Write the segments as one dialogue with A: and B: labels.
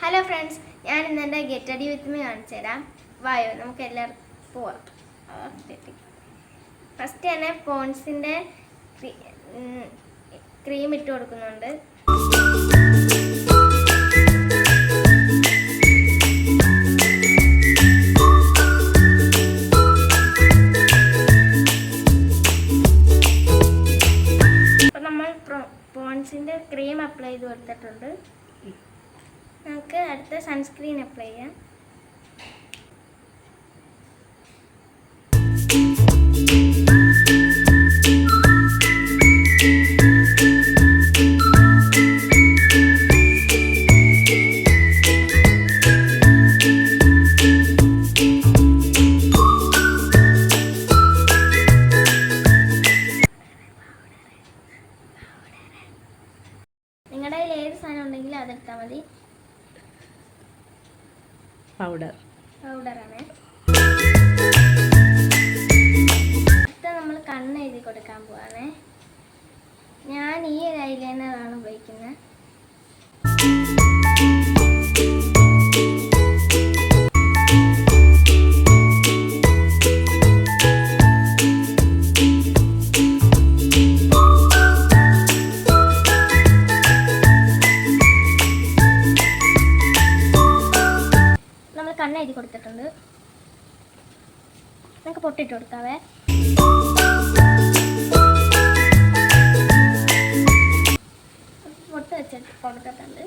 A: Hello friends, ഞാൻ ഇന്നെൻ്റെ get ready with me കാണിച്ചു തരാം. വായോ, നമുക്ക് എല്ലാവർക്കും പോവാം. ഫസ്റ്റ് തന്നെ പോൺസിൻ്റെ ക്രീം ഇട്ട് കൊടുക്കുന്നുണ്ട്. അപ്പം നമ്മൾ പോൺസിൻ്റെ ക്രീം അപ്ലൈ ചെയ്ത് കൊടുത്തിട്ടുണ്ട്. നമുക്ക് അടുത്ത സൺസ്ക്രീൻ അപ്ലൈ ചെയ്യാം. നിങ്ങളുടെ കയ്യിൽ ഏത് സാധനം ഉണ്ടെങ്കിലും അതെടുത്താൽ മതി. പൗഡറാണ്. അടുത്ത നമ്മൾ കണ്ണ് എഴുതി കൊടുക്കാൻ പോവാണ്. ഞാൻ ഈ ഒരു ഐലൈനറാണ് ഉപയോഗിക്കുന്നത്. കണ്ണ് എഴുതി കൊടുത്തിട്ടുണ്ട്. നമുക്ക് പൊട്ടിട്ട് കൊടുക്കാവേ. പൊട്ട് വെച്ചിട്ട് കൊടുത്തിട്ടുണ്ട്.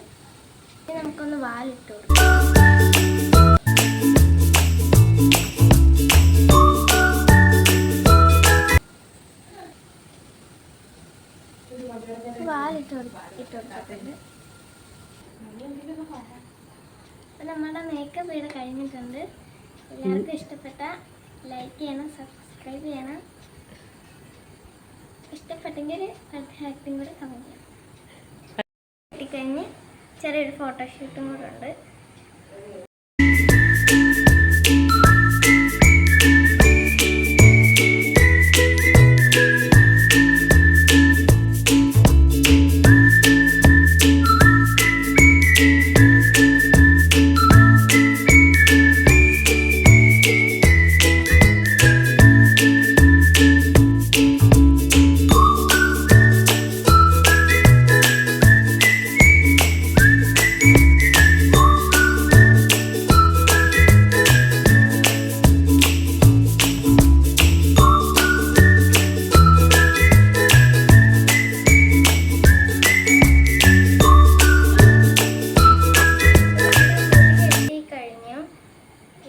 A: ഇനി നമുക്കൊന്ന് വാലിട്ട് കൊടുക്കാം. വാലിട്ട് കൊടുത്തിട്ടുണ്ട്. നമ്മുടെ മേക്കപ്പ് ഇവിടെ കഴിഞ്ഞിട്ടുണ്ട്. എല്ലാവർക്കും ഇഷ്ടപ്പെട്ട ലൈക്ക് ചെയ്യണം, സബ്സ്ക്രൈബ് ചെയ്യണം. ഇഷ്ടപ്പെട്ടെങ്കിൽ അടുത്ത ആക്ടിങ് കൂടെ കമൻറ്റ് ചെയ്യണം. കിട്ടിക്കഴിഞ്ഞ് ചെറിയൊരു ഫോട്ടോഷൂട്ടും കൂടെ ഉണ്ട്.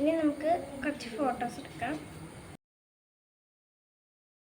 A: ഇനി നമുക്ക് കുറച്ച് ഫോട്ടോസ് എടുക്കാം.